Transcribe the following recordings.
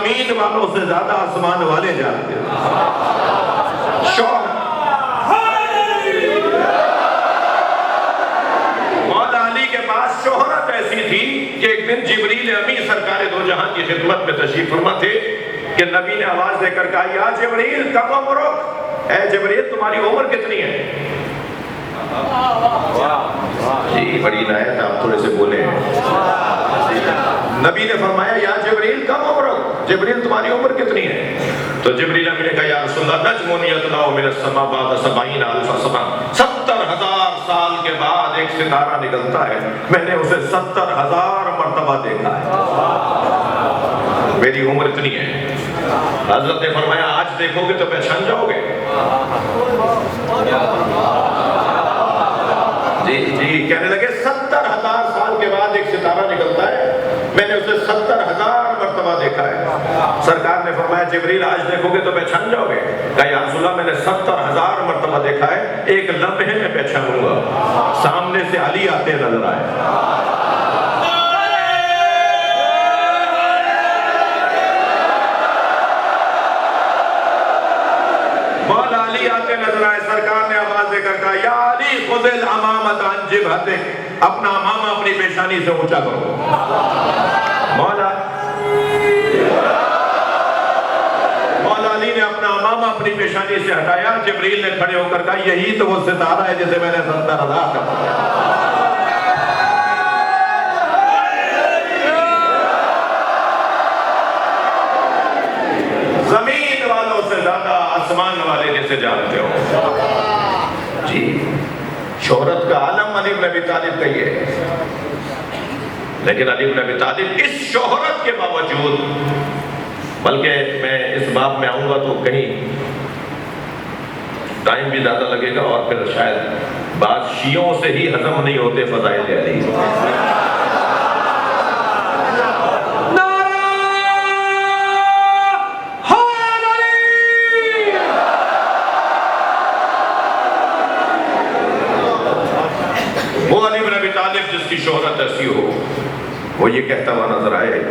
زمین والوں سے زیادہ آسمان والے جانتے ہیں۔ مولا علی کے پاس شہرت ایسی تھی کہ ایک دن جبریل امی سرکار دو جہاں کی خدمت میں تشریف فرما تھے کہ نبی نے آواز دے کر کہا یا جبریل کم عمرک، اے جبریل تمہاری عمر کتنی ہے؟ جی بڑی نایت، آپ تھوڑے سے بولے ہیں۔ نبی نے فرمایا یا جبریل کم عمرک، جبریل تمہاری عمر کتنی ہے؟ تو جبریل امین نے کہا یا رسول اللہ نجم یطلع من السماء بعد 70,000 سنہ، 70,000 سال کے بعد ایک ستارہ نکلتا ہے، میں نے اسے 70,000 مرتبہ دیکھا ہے، میری عمر اتنی ہے۔ حضرت نے فرمایا آج دیکھو گے تو پہچان جاؤ گے؟ جی کہنے لگے 70,000 سال کے بعد ایک ستارہ نکلتا ہے، میں نے اسے 70,000 مرتبہ دیکھا ہے۔ سرکار نے فرمایا جبریل آج دیکھو گے تو پہچان جاؤ گے؟ کہا یا رسول اللہ میں نے 70,000 مرتبہ دیکھا ہے، ایک لمحے میں پہچانوں گا۔ سامنے سے علی آتے نظر آئے، مولا علی آتے نظر آئے۔ سرکار نے آواز دے کر کہا یا علی خذ الامامۃ عن جبہتک، اپنا امامہ اپنی پیشانی سے اونچا کرو۔ مولا علی نے اپنا امامہ اپنی پیشانی سے ہٹایا، جبریل نے کھڑے ہو کر کہا یہی تو وہ ستارہ ہے جسے میں نے 70,000 کا زمین والوں سے زیادہ آسمان والے جسے جانتے ہو۔ جی شہرت کا عالم علی بن ابی طالب کا یہ ہے، لیکن علی بن ابی طالب اس شہرت کے باوجود، بلکہ میں اس باب میں آؤں گا تو کہیں ٹائم بھی زیادہ لگے گا اور پھر شاید بعض شیعوں سے ہی ہضم نہیں ہوتے فضائل علی۔ وہ علی بن ابی طالب جس کی شہرت ایسی ہو، وہ یہ کہتا ہوا نظر آئے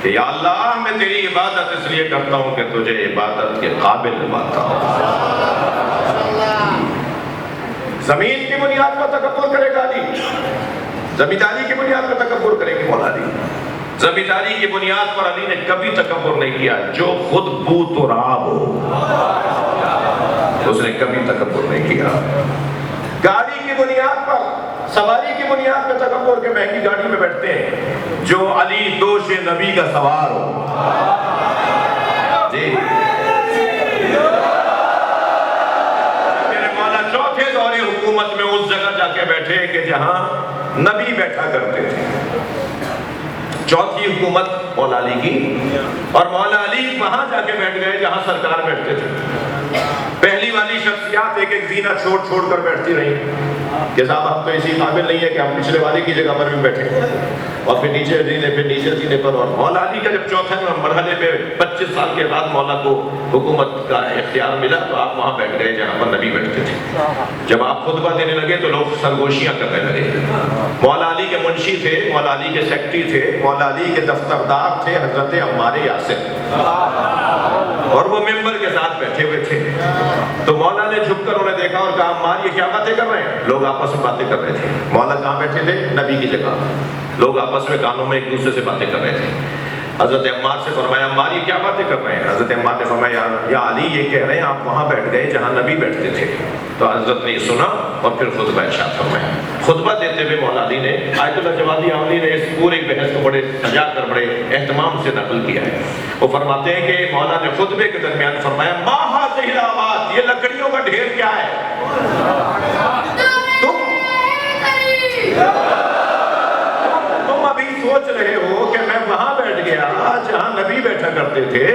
کہ یا اللہ میں تیری عبادت اس لیے کرتا ہوں کہ تجھے عبادت کے قابل بناتا ہوں۔ زمین کی بنیاد پر تکبر کرے گا علی، زمینداری کی بنیاد پر تکبر کرے گی مولا علی۔ زمینداری کی بنیاد پر علی نے کبھی تکبر نہیں کیا، جو خود بو تراب ہو اس نے کبھی تکبر نہیں کیا۔ گاڑی کی بنیاد پر، سواری کی بنیاد پر تکبر کے مہنگی گاڑی میں بیٹھتے ہیں، جو علی دوش نبی کا سوار ہو۔ جی میرے مولا چوتھے دور حکومت میں اس جگہ جا کے بیٹھے کہ جہاں نبی بیٹھا کرتے تھے، چوتھی حکومت مولا علی کی، اور مولا علی وہاں جا کے بیٹھ گئے جہاں سرکار بیٹھتے تھے۔ پہلی والی شخصیات ایک ایک زینہ چھوڑ چھوڑ کر بیٹھتی رہی کہ صاحب آپ تو اسی قابل نہیں ہے کہ آپ پچھلے والے کی جگہ پر بھی بیٹھے، اور پھر نیچے زینے پہ نیچے زینے پر۔ اور مولا علی کا جب چوتھے مرحلے پہ 25 سال کے بعد مولا کو حکومت کا اختیار ملا تو آپ وہاں بیٹھ گئے جہاں پر نبی بیٹھتے تھے۔ جب آپ خطبہ دینے لگے تو لوگ سرگوشیاں کرنے لگے۔ مولا علی کے منشی تھے، مولا علی کے سیکٹری تھے، مولا علی کے دفتردار تھے حضرت عمار یاسر، اور وہ ممبر کے ساتھ بیٹھے ہوئے تھے۔ تو مولا نے جھک کر انہیں دیکھا اور کہا عمار یہ کیا باتیں کر رہے ہیں؟ لوگ آپس میں باتیں کر رہے تھے۔ مولا کہاں بیٹھے تھے؟ نبی کی جگہ۔ لوگ آپس میں کانوں میں ایک دوسرے سے باتیں کر رہے تھے۔ حضرت عمار سے فرمایا عمار یہ کیا باتیں کر رہے ہیں؟ حضرت عمار نے فرمایا یا علی یہ کہہ رہے ہیں آپ وہاں بیٹھ گئے جہاں نبی بیٹھتے تھے۔ تو حضرت نے یہ سنا اور پھر خطبہ ارشاد فرمایا۔ خطبہ دیتے ہوئے مولا علی نے، آیت اللہ جوادی عاملی نے اس پورے بحث کو بڑے سجا کر بڑے اہتمام سے نقل کیا ہے۔ وہ فرماتے ہیں کہ مولا نے خطبے کے درمیان فرمایا ما ھذہ الآواد، یہ لکڑیوں کا ڈھیر کیا ہے؟ تم ابھی سوچ رہے ہو کہ میں وہاں بیٹھ گیا جہاں نبی بیٹھا کرتے تھے،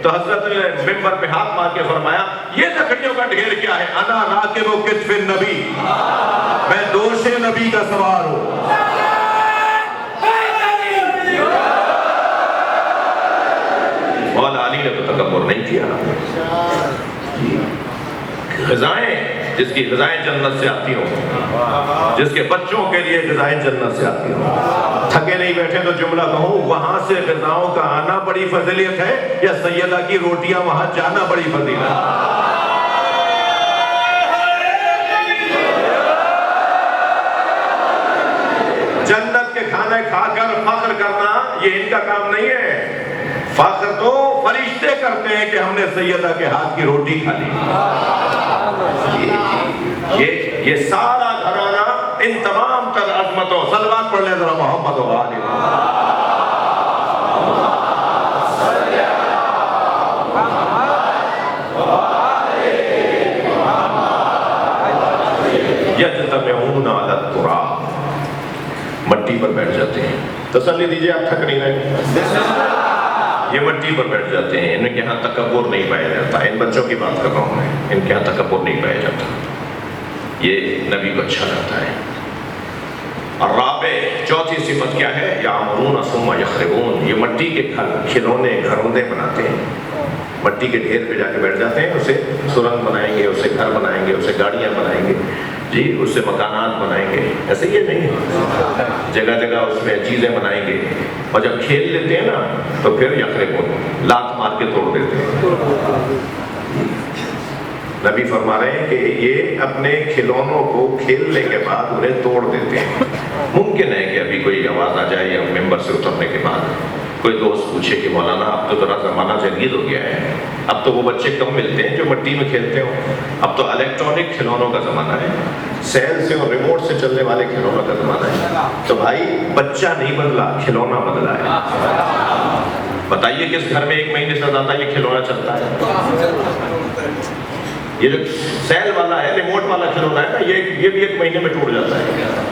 تو حضرت نے ممبر پہ ہاتھ مار کے فرمایا یہ لکڑیوں کا ڈھیر کیا ہے؟ انا راکب کتف النبی، میں دوش نبی کا سوار ہوں۔ مولا علی نے تو تکبر نہیں کیا۔ خزائیں جس کی غذائیں جنت سے آتی ہوں، جس کے بچوں کے لیے غذائیں جنت سے آتی ہوں۔ تھکے نہیں بیٹھے تو جملہ کہوں، وہاں سے غذاؤں کا آنا بڑی فضیلت ہے یا سیدہ کی روٹیاں وہاں جانا بڑی فضیلت ہے؟ جنت کے کھانے کھا کر فخر کرنا یہ ان کا کام نہیں ہے۔ فخر تو فرشتے کرتے ہیں کہ ہم نے سیدہ کے ہاتھ کی روٹی کھا لی۔ یہ سارا گھرانہ ان تمام تر عظمتوں، صلوات پڑھ لیں ذرا محمد و آل یجتمعون علی التراب، مٹی پر بیٹھ جاتے ہیں۔ تسلی دیجئے آپ تھک نہیں رہے، یہ مٹی پر بیٹھ جاتے ہیں۔ ان کے ہاں تکبر نہیں پایا جاتا، ان بچوں کی بات کر رہا ہوں میں، ان کے ہاں تکبر نہیں پایا جاتا، یہ نبی کو اچھا لگتا ہے۔ اور رابع، چوتھی صفت کیا ہے؟ یعمرون ثم یخربون، یہ مٹی کے کھلونے گھروندے بناتے ہیں، مٹی کے ڈھیر پہ جا کے بیٹھ جاتے ہیں، اسے سرنگ بنائیں گے، اسے گھر بنائیں گے، اسے گاڑیاں بنائیں گے، جی اس سے مکانات بنائیں گے۔ ایسے یہ نہیں ہے، جگہ جگہ اس میں چیزیں بنائیں گے، اور جب کھیل لیتے ہیں نا تو پھر یخربون، لات مار کے توڑ دیتے ہیں۔ نبی فرما رہے ہیں کہ یہ اپنے کھلونوں کو کھیلنے کے بعد انہیں توڑ دیتے ہیں۔ ممکن ہے کہ ابھی کوئی آواز آ جائے یا ممبر سے اترنے کے بعد کوئی دوست پوچھے کہ مولانا اب تو ذرا زمانہ جدید ہو گیا ہے، اب تو وہ بچے کم ملتے ہیں جو مٹی میں کھیلتے ہوں، اب تو الیکٹرانک کھلونوں کا زمانہ ہے، سیل سے اور ریموٹ سے چلنے والے کھلونوں کا زمانہ ہے۔ تو بھائی بچہ نہیں بدلا، کھلونا بدلا ہے۔ بتائیے کس گھر میں ایک مہینے سے زیادہ یہ کھلونا چلتا ہے؟ یہ جو سیل والا ہے، ریموٹ والا کھلونا ہے نا، یہ بھی ایک مہینے میں ٹوٹ جاتا ہے۔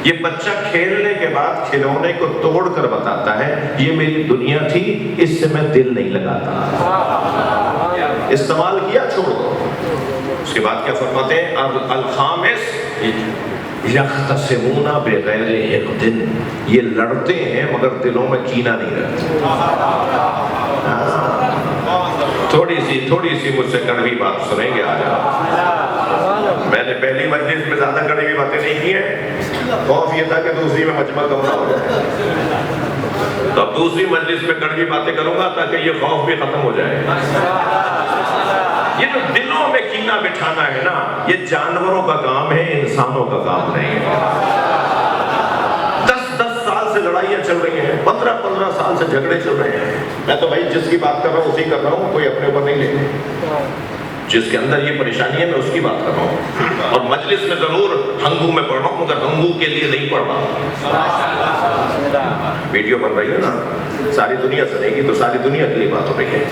یہ بچہ کھیلنے کے بعد کھلونے کو توڑ کر بتاتا ہے یہ میری دنیا تھی، اس سے میں دل نہیں لگاتا، استعمال کیا چھوڑ دو۔ اس کے بعد کیا فرماتے ہیں؟ الخامس یختصمون بغیر حقد، یہ لڑتے ہیں مگر دلوں میں کینہ نہیں رہتا۔ تھوڑی سی مجھ سے کڑوی بات سنیں گے آج آپ۔ میں نے پہلی مجلس میں زیادہ کڑوی باتیں نہیں کی ہیں، خوف یہ تھا کہ دوسری میں مجمع کم نہ ہو جائے، تو اب دوسری مجلس میں کڑوی باتیں کروں گا تاکہ یہ خوف بھی ختم ہو جائے۔ یہ جو دلوں میں کینہ بٹھانا ہے نا، یہ جانوروں کا کام ہے، انسانوں کا کام نہیں ہے۔ 10 سال سے لڑائیاں چل رہی ہیں، 15 سال سے جھگڑے چل رہے ہیں۔ میں تو بھائی جس کی بات کر رہا ہوں اسی کر رہا ہوں، کوئی اپنے اوپر نہیں لیتے۔ جس کے اندر یہ پریشانی ہے میں اس کی بات کر رہا ہوں، اور مجلس میں ضرور ہنگو میں پڑھ رہا ہوں مگر ہنگو کے لیے نہیں پڑھ رہا۔ ویڈیو بن رہی ہے نا، ساری دنیا سنے گی تو ساری دنیا کے لیے بات ہو رہی ہے۔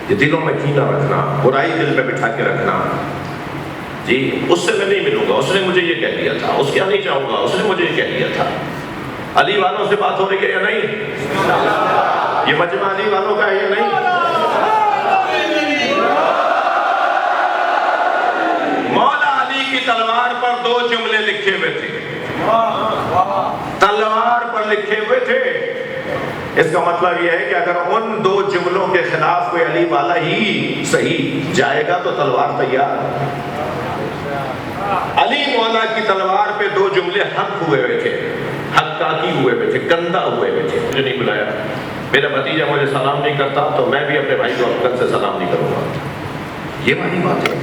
یہ دلوں میں کینہ رکھنا، برائی دل میں بٹھا کے رکھنا، جی اس سے میں نہیں ملوں گا، اس نے مجھے یہ کہہ دیا تھا، اس کے یہاں نہیں جاؤں گا، اس نے مجھے یہ کہہ دیا تھا۔ علی والوں سے بات ہو رہی ہے یا نہیں؟ یہ مجمع علی والوں کا ہے یا نہیں؟ مولا علی کی تلوار پر 2 جملے لکھے ہوئے تھے، تلوار پر لکھے ہوئے تھے۔ اس کا مطلب یہ ہے کہ اگر ان 2 جملوں کے خلاف کوئی علی والا ہی صحیح جائے گا تو تلوار تیار۔ علی مولا کی تلوار پہ 2 جملے حق ہوئے ہوئے تھے، حقاقی ہوئے ہوئے تھے، گندہ ہوئے ہوئے تھے۔ مجھے نہیں بلایا، میرا بھتیجا مجھے سلام نہیں کرتا تو میں بھی اپنے بھائی کو افغان سے سلام نہیں کروں گا۔ یہ والی بات ہے،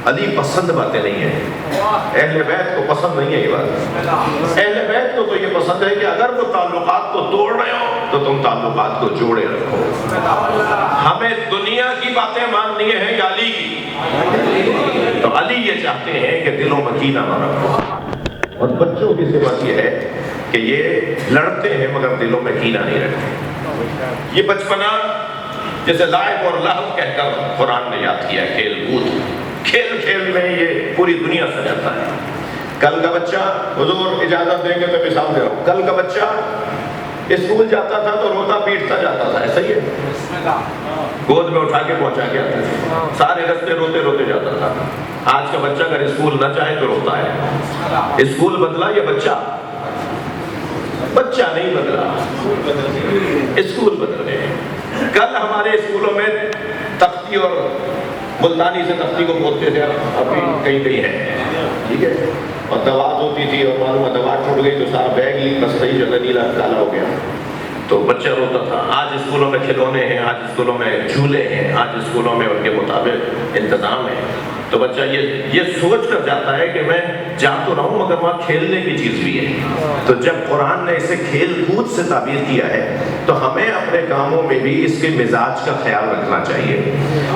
علی پسند باتیں نہیں ہیں، اہل بیت کو پسند نہیں ہے یہ بات۔ اہل بیت کو تو یہ پسند ہے کہ اگر وہ تعلقات کو توڑ رہے ہو تو تم تعلقات کو جوڑے رکھو۔ ہمیں دنیا کی باتیں ماننی ہے یا علی کی؟ تو علی یہ چاہتے ہیں کہ دلوں میں کینہ نہ رکھو، اور بچوں کی صفت یہ ہے کہ یہ لڑتے ہیں مگر دلوں میں کینہ نہیں رکھتے۔ یہ بچپنا جیسے لائب اور لہو کہہ کر قرآن نے یاد کیا، کھیل کود، کھیل کھیل میں یہ پوری دنیا سے جاتا ہے۔ کل کا بچہ، حضور اجازت دیں گے میں مثال دے رہا ہوں، کل کا بچہ اسکول جاتا تھا تو روتا پیٹتا جاتا تھا، ایسا ہی ہے، گود میں اٹھا کے پہنچا کے آتے تھے، سارے رستے روتے روتے جاتا تھا۔ آج کا بچہ اگر اسکول نہ چاہے تو روتا ہے۔ اسکول بدلا یا بچہ؟ بچہ نہیں بدلا، اسکول بدل گئے۔ کل ہمارے اسکولوں میں تختی اور ملتانی سے تختی کو بولتے تھے، ابھی کہیں کہیں ہے، ٹھیک ہے، اور دوات ہوتی تھی اور معلوم ہے دوات ٹوٹ گئی تو سارا بیگ ہی بس صحیح جگہ نیلا کالا ہو گیا تو بچہ روتا تھا۔ آج اسکولوں میں کھلونے ہیں، آج اسکولوں میں جھولے ہیں، آج اسکولوں میں ان کے مطابق انتظام ہے، تو بچہ یہ سوچ کر جاتا ہے کہ میں جا تو رہا ہوں مگر وہاں کھیلنے کی چیز بھی ہے۔ تو جب قرآن نے اسے کھیل کود سے تعبیر کیا ہے تو ہمیں اپنے کاموں میں بھی اس کے مزاج کا خیال رکھنا چاہیے۔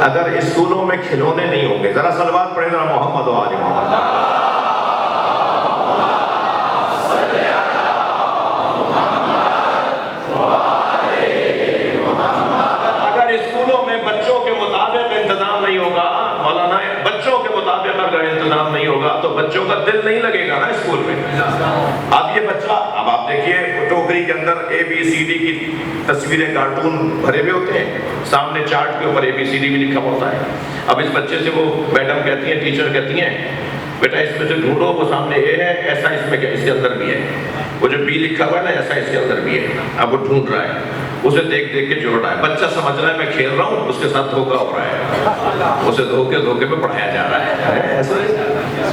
اگر اسکولوں میں کھلونے نہیں ہوں گے، ذرا صلوات پڑھیں ذرا محمد و آل محمد۔ انتظام نہیں ہوگا تو بچوں کا دل نہیں لگے گا نا اسکول میں۔ اب یہ بچہ، اب آپ دیکھیے ٹوکری کے اندر اے بی سی ڈی کی تصویریں کارٹون بھرے ہوئے ہوتے ہیں، سامنے چارٹ کے اوپر اے بی سی ڈی بھی لکھا ہوتا ہے۔ اب اس بچے سے وہ میڈم کہتی ہیں، ٹیچر کہتی ہیں بیٹا اس میں سے ڈھونڈو، وہ سامنے اے ہے، ایسا اس میں اس کے اندر بھی ہے، وہ جو بی لکھا ہوا ہے نا ایسا اس کے اندر بھی ہے۔ اب وہ ڈھونڈ رہا ہے، اسے دیکھ دیکھ کے جوڑ رہا ہے، بچہ سمجھ رہا ہے میں کھیل رہا ہوں، اس کے ساتھ دھوکا ہو رہا ہے، اسے دھوکے میں پڑھایا جا رہا ہے۔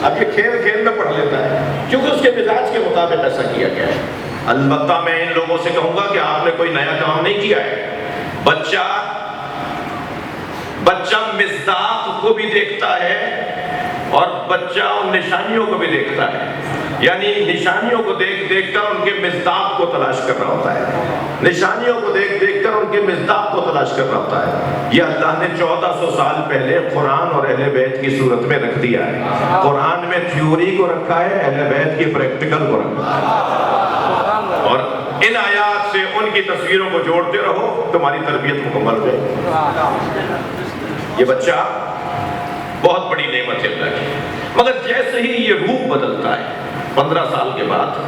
اب یہ کھیل میں پڑھ لیتا ہے کیونکہ اس کے مزاج کے مطابق ایسا کیا گیا ہے۔ البتہ میں ان لوگوں سے کہوں گا کہ آپ نے کوئی نیا کام نہیں کیا ہے۔ بچہ مصداق کو بھی دیکھتا ہے اور بچہ ان نشانیوں کو بھی دیکھتا ہے، یعنی نشانیوں کو دیکھ دیکھ کر ان کے مصداق کو تلاش کر رہا ہوتا ہے، نشانیوں کو دیکھ دیکھ کر ان کے مصداق کو تلاش کر رہا ہوتا ہے۔ یہ اللہ نے 1400 سال پہلے قرآن اور اہل بیت کی صورت میں رکھ دیا ہے۔ قرآن میں تھیوری کو رکھا ہے، اہل بیت کی پریکٹیکل کو رکھا ہے، اور ان آیات سے ان کی تصویروں کو جوڑتے رہو، تمہاری تربیت مکمل ہو جائے۔ یہ بچہ بہت بڑی نعمت ہے اللہ کی، مگر جیسے ہی یہ روح بدلتا ہے 15 سال کے بعد،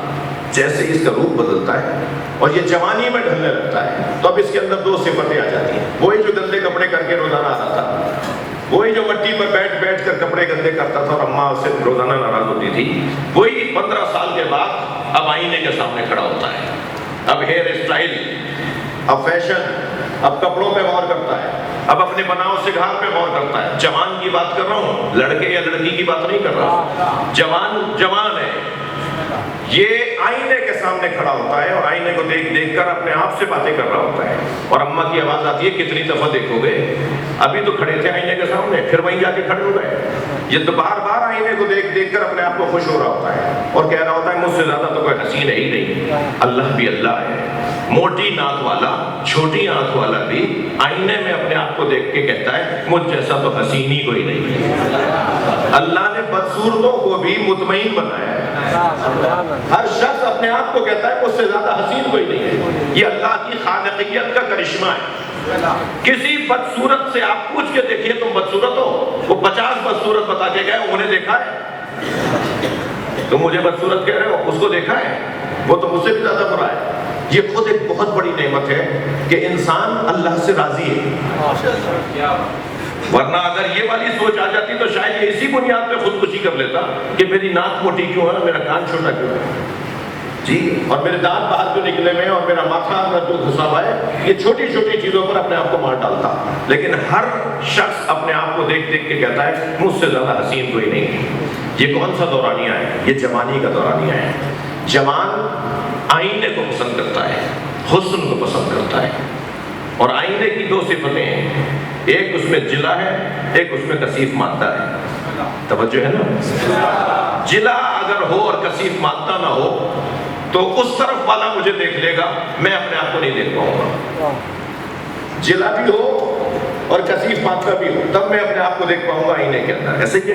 جیسے اس کا روح بدلتا ہے اور یہ جوانی میں ڈھلنے لگتا ہے تو اب اس کے اندر 2 صفتیں آ جاتی ہیں۔ وہی جو گندے کپڑے کر کے روزانہ آتا تھا، وہی جو مٹی پر بیٹھ کر کپڑے گندے کرتا تھا اور اماں اس سے روزانہ ناراض ہوتی تھی، وہی 15 سال کے بعد اب آئینے کے سامنے کھڑا ہوتا ہے۔ اب ہیئر اسٹائل، اب فیشن، اب کپڑوں پہ غور کرتا ہے، اب اپنے بناؤ سگھار پہ غور کرتا ہے۔ جوان کی بات کر رہا ہوں، لڑکے یا لڑکی کی بات نہیں کر رہا۔ جوان ہے، یہ آئینے کے سامنے کھڑا ہوتا ہے اور آئینے کو دیکھ دیکھ کر اپنے آپ سے باتیں کر رہا ہوتا ہے، اور اماں کی آواز آتی ہے کتنی دفعہ دیکھو گے، ابھی تو کھڑے تھے آئینے کے سامنے پھر وہیں جا کے کھڑے ہو گئے۔ یہ تو بار بار آئینے کو دیکھ دیکھ کر اپنے آپ کو خوش ہو رہا ہوتا ہے اور کہہ رہا ہوتا ہے مجھ سے زیادہ تو کوئی حسین ہے ہی نہیں۔ اللہ بھی اللہ ہے، موٹی ناک والا چھوٹی آنکھ والا بھی آئینے میں اپنے آپ کو دیکھ کے کہتا ہے مجھ جیسا تو حسین ہی کوئی نہیں۔ اللہ نے بدصورتوں کو بھی مطمئن بنایا ہے، ہر شخص اپنے آپ کو کہتا ہے مجھ سے زیادہ حسین کوئی نہیں ہے۔ یہ اللہ کی خالقیت کا کرشمہ ہے۔ کسی بدصورت سے آپ پوچھ کے دیکھیے تم بدصورت ہو، وہ 50 بدصورت بتا کے گئے، انہیں دیکھا ہے؟ تم مجھے بدصورت کہہ رہے ہو، اس کو دیکھا ہے؟ وہ تو مجھ سے بھی زیادہ برا ہے۔ یہ خود ایک بہت بڑی نعمت ہے کہ انسان اللہ سے راضی ہے، ورنہ اگر یہ والی سوچ آ جاتی تو شاید یہ اسی بنیاد پہ خودکشی کر لیتا کہ میری ناک موٹی کیوں ہے، میرا کان چھوٹا کیوں ہے جی، اور میرے دانت باہر کیوں نکلے ہوئے ہیں، اور میرا ماتھا اندر جو گھسا ہوا ہے۔ یہ چھوٹی چھوٹی چیزوں پر اپنے آپ کو مار ڈالتا، لیکن ہر شخص اپنے آپ کو دیکھ دیکھ کے کہتا ہے مجھ سے زیادہ حسین کوئی نہیں۔ یہ کون سا دورانیہ ہے؟ یہ جوانی کا دورانیہ ہے۔ جوان آئینے کو پسند کرتا ہے، حسن کو پسند کرتا ہے، اور آئینے کی 2 صفتیں ہیں، ایک اس میں جلا ہے، ایک اس میں کثیف مادہ ہے۔ توجہ ہے نا؟ جلا اگر ہو اور کثیف مادہ نہ ہو تو اس طرف والا مجھے دیکھ لے گا، میں اپنے آپ کو نہیں دیکھ پاؤں گا۔ جلا بھی ہو اور کثیف مادہ بھی ہو تب میں اپنے آپ کو دیکھ پاؤں گا آئینے کے اندر۔ ایسے کہ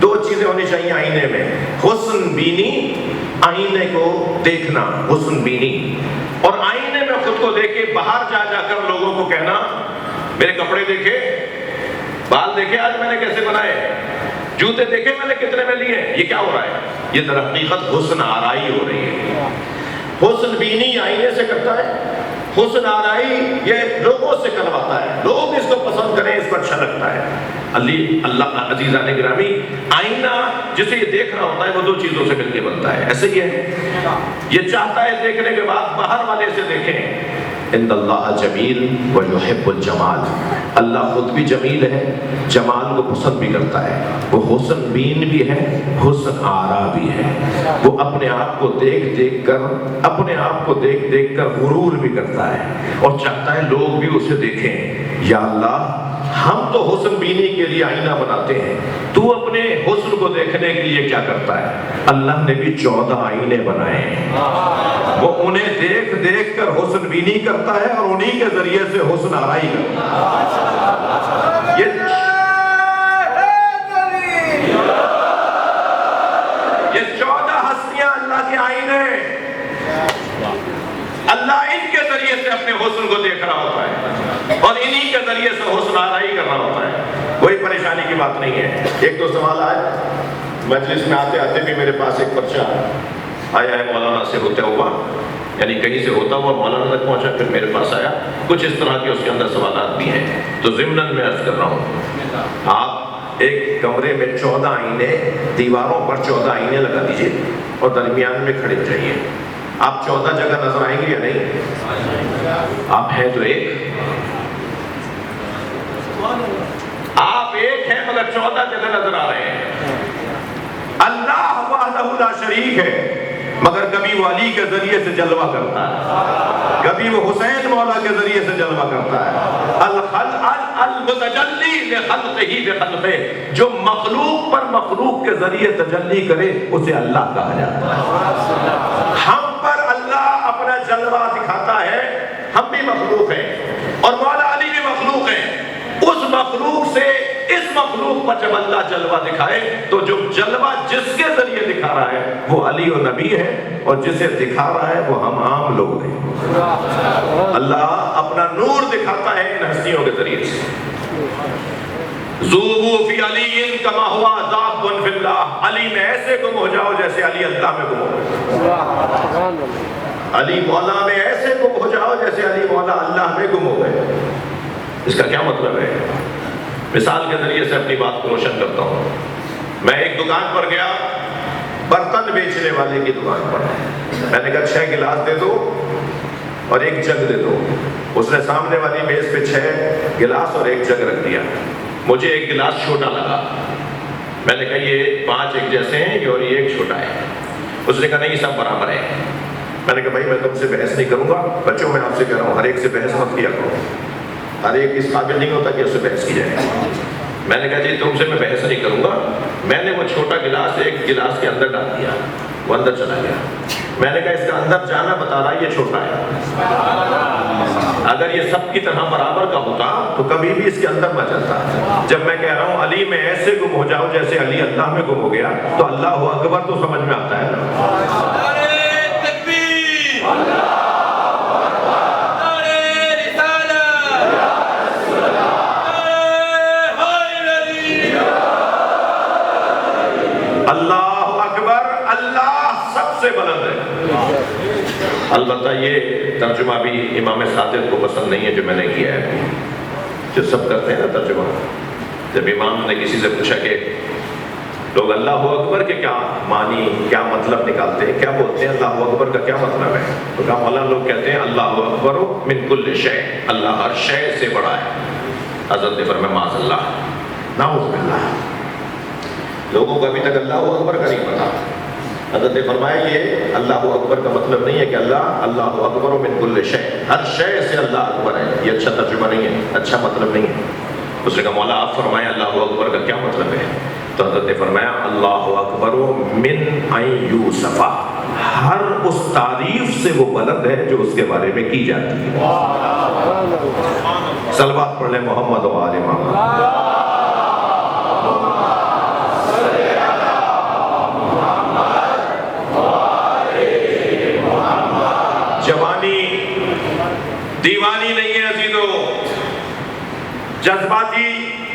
2 چیزیں ہونی چاہیے آئینے میں، حسن بینی، آئینے کو دیکھنا، حسن بینی، اور آئینے میں خود کو دیکھے باہر جا جا کر لوگوں کو کہنا میرے کپڑے دیکھے، بال دیکھے آج میں نے کیسے بنائے، جوتے دیکھے میں نے کتنے میں لیے، یہ کیا ہو رہا ہے؟ یہ در حقیقت حسن آرائی ہو رہی ہے۔ حسن بینی آئینے سے کرتا ہے، حسن آرائی یہ لوگوں سے کرواتا ہے، لوگ اس کو پسند کریں، اس کو اچھا لگتا ہے۔ اللہ عزیزان گرامی، آئینہ جسے یہ دیکھ رہا ہوتا ہے وہ 2 چیزوں سے مل کے بنتا ہے۔ ایسے ہی ہے، یہ چاہتا ہے دیکھنے کے بعد باہر والے سے دیکھیں، ان اللہ جمیل ویحب الجمال، اللہ خود بھی جمیل ہے، جمال کو پسند بھی کرتا ہے، وہ حسن بین بھی ہے، حسن آرا بھی ہے، وہ اپنے آپ کو دیکھ دیکھ کر غرور بھی کرتا ہے اور چاہتا ہے لوگ بھی اسے دیکھیں۔ یا اللہ ہم تو حسن بینی کے لیے آئینہ بناتے ہیں، تو اپنے حسن کو دیکھنے کے لیے کیا کرتا ہے؟ اللہ نے بھی 14 آئینے بنائے ہیں، وہ انہیں دیکھ کر حسن بینی کرتا ہے اور انہی کے ذریعے سے حسن آرائی کرتا ہے۔ یہ 14 ہستیاں اللہ کے آئینے، اللہ ان کے ذریعے سے اپنے حسن کو دیکھ رہا ہوتا ہے اور انہی کے ذریعے سے حسن آرائی کر رہا ہوتا ہے۔ کوئی پریشانی کی بات نہیں ہے۔ ایک دو سوال آئے مجلس میں آتے آتے بھی میرے پاس ایک پرچہ آیا ہے مولانا سے ہوتا ہوا، یعنی کہیں سے ہوتا ہوا مولانا تک پہنچا، پھر میرے پاس آیا، کچھ اس طرح کے اس کے اندر سوالات بھی ہیں، تو ضمناً میں عرض کر رہا ہوں آپ ایک کمرے میں 14 آئینے، دیواروں پر 14 آئینے لگا دیجئے اور درمیان میں کھڑے ہو جائیے۔ آپ 14 جگہ نظر آئیں گے یا نہیں؟ آپ ہیں تو ایک، آپ ایک ہیں مگر 14 جگہ نظر آ رہے ہیں۔ اللہ وحدہ لا شریک ہے مگر کبھی وہ علی کے ذریعے سے جلوہ کرتا ہے، کبھی وہ حسین مولا کے ذریعے سے جلوہ کرتا ہے۔ المتجلی لخلقہ بخلقہ، جو مخلوق پر مخلوق کے ذریعے تجلی کرے اسے اللہ کہا جاتا ہے۔ ہم پر اللہ اپنا جلوہ دکھاتا ہے، ہم بھی مخلوق ہیں اور مولا علی بھی مخلوق ہیں۔ اس مخلوق سے اس مخلوق پر جب اللہ جلوہ دکھائے تو جو جلوہ جس کے ذریعے دکھا رہا ہے وہ علی و نبی ہے، اور جسے دکھا رہا ہے وہ ہم عام لوگ ہیں۔ اللہ اپنا نور دکھاتا ہے ان ہستیوں کے ذریعے سے۔ ذوبوا فی علی کما ہوا ذاب فی اللہ، علی میں ایسے گم ہو جاؤ جیسے علی اللہ میں گم ہو گئے، علی مولا میں ایسے گم ہو جاؤ جیسے علی مولا اللہ میں گم ہو گئے۔ اس کا کیا مطلب ہے؟ مثال کے ذریعے سے اپنی بات کو روشن کرتا ہوں۔ میں ایک دکان پر گیا، برتن بیچنے والے کی دکان پر، میں نے کہا 6 گلاس دے دو اور ایک جگ دے دو۔ اس نے سامنے والی میز پہ 6 گلاس اور ایک جگ رکھ دیا۔ مجھے ایک گلاس چھوٹا لگا، میں نے کہا یہ 5 ایک جیسے ہیں اور یہ ایک چھوٹا ہے۔ اس نے کہا نہیں سب برابر ہیں۔ میں نے کہا بھائی میں تم سے بحث نہیں کروں گا، بچوں میں آپ سے کہہ رہا ہوں ہر ایک سے بحث مت کیا کرو، ہر ایک اس قابل نہیں ہوتا کہ اس سے بحث کی جائے۔ میں نے کہا جی تم سے میں بحث نہیں کروں گا۔ میں نے وہ چھوٹا گلاس ایک گلاس کے اندر ڈال دیا، وہ اندر چلا گیا۔ میں نے کہا اس کا اندر جانا بتا رہا ہے یہ چھوٹا ہے، اگر یہ سب کی طرح برابر کا ہوتا تو کبھی بھی اس کے اندر نہ چلتا۔ جب میں کہہ رہا ہوں علی میں ایسے گم ہو جاؤ جیسے علی اللہ میں گم ہو گیا، تو اللہ اکبر تو سمجھ میں آتا ہے۔ اللہ اکبر، اللہ سب سے بلند ہے۔ البتہ یہ ترجمہ بھی امام صادق کو پسند نہیں ہے جو میں نے کیا ہے، جو سب کرتے ہیں نا ترجمہ۔ جب امام نے کسی سے پوچھا کہ لوگ اللہ اکبر کے کیا معنی، کیا مطلب نکالتے ہیں، کیا بولتے ہیں اللہ اکبر کا کیا مطلب ہے، تو کہا مولانا لوگ کہتے ہیں اللہ اکبر من کل شے، اللہ ہر شے سے بڑا ہے۔ حضرت نے فرمایا معاذ اللہ، نعوذ باللہ، لوگوں کو ابھی تک اللہ اکبر کا نہیں پتا۔ حضرت نے فرمایا یہ اللہ اکبر کا مطلب نہیں ہے کہ اللہ اکبر من کل شے، ہر شے سے اللہ اکبر ہے، یہ اچھا ترجمہ نہیں ہے، اچھا مطلب نہیں ہے۔ اس نے کہا مولا آپ فرمائیں اللہ اکبر کا کیا مطلب ہے؟ تو حضرت نے فرمایا اللہ اکبر من ان یوسف، ہر اس تعریف سے وہ بلند ہے جو اس کے بارے میں کی جاتی ہے۔ صلوات پڑھ لیں محمد و آل محمد۔ جوانی دیوانی نہیں ہے عزیزو، جذباتی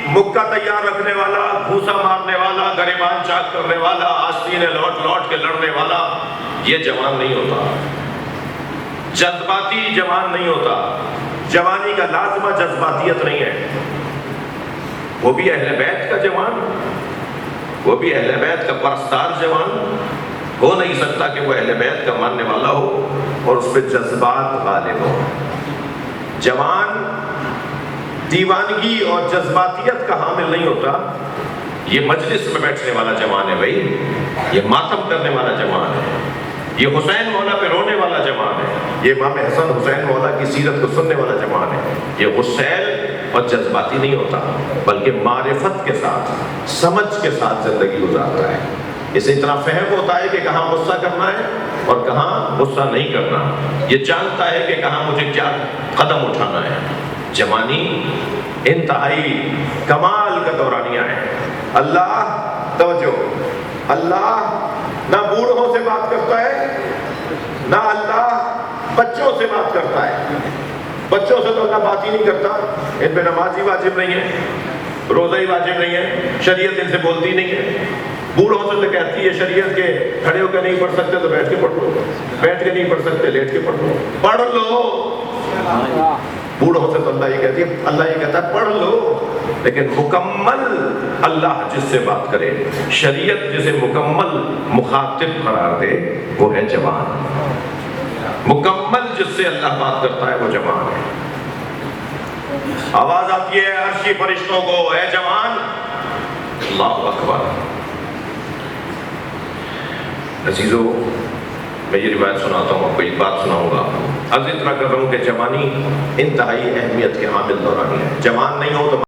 مکہ تیار رکھنے والا، گھوسا مارنے والا، گریبان چاک کرنے والا، آستینے لوٹ لوٹ کے لڑنے والا، یہ جوان نہیں ہوتا، جذباتی جوان نہیں ہوتا۔ جوانی کا لازمہ جذباتیت نہیں ہے۔ وہ بھی اہل بیت کا جوان، وہ بھی اہل بیت کا پرستار جوان ہو نہیں سکتا کہ وہ اہل بیت کا ماننے والا ہو اور اس پہ جذبات غالب ہو۔ جوان دیوانگی اور جذباتیت کا حامل نہیں ہوتا، یہ مجلس میں بیٹھنے والا جوان ہے بھائی، یہ ماتم کرنے والا جوان ہے، یہ حسین مولا پہ رونے والا جوان ہے، یہ امام حسن حسین مولا کی سیرت کو سننے والا جوان ہے، یہ غسیل اور جذباتی نہیں ہوتا بلکہ معرفت کے ساتھ، سمجھ کے ساتھ زندگی گزارتا ہے۔ اسے اتنا فہم ہوتا ہے کہ کہاں غصہ کرنا ہے اور کہاں غصہ نہیں کرنا، یہ جانتا ہے کہ کہاں مجھے کیا قدم اٹھانا ہے۔ جوانی انتہائی کمال کا دورانیہ ہے۔ اللہ توجہ، اللہ نہ بوڑھوں سے بات کرتا ہے، نہ اللہ بچوں سے بات کرتا ہے۔ بچوں سے تو اللہ بات ہی نہیں کرتا، ان پہ نماز ہی واجب نہیں ہے، روزہ ہی واجب نہیں ہے، شریعت ان سے بولتی نہیں ہے۔ بوڑھوں سے تو کہتی ہے شریعت کے کھڑے ہو کے نہیں پڑھ سکتے تو بیٹھ کے پڑھ لو، بیٹھ کے نہیں پڑھ سکتے لیٹ کے پڑھ لو، پڑھ لو۔ بوڑھوں سے تو اللہ یہ کہتی ہے، اللہ یہ کہتا ہے پڑھ لو، لیکن مکمل اللہ جس سے بات کرے، شریعت جسے مکمل مخاطب قرار دے، وہ ہے جوان۔ مکمل جس سے اللہ بات کرتا ہے وہ جوان ہے۔ آواز آتی ہے عرشی فرشتوں کو، اے جوان، اللہ اکبر۔ عزیزو، میں یہ روایت سناتا ہوں، آپ کو ایک بات سناؤں گا، عرض اتنا کر رہا ہوں کہ جوانی انتہائی اہمیت کے حامل دورانی ہے۔ جوان نہیں ہو تو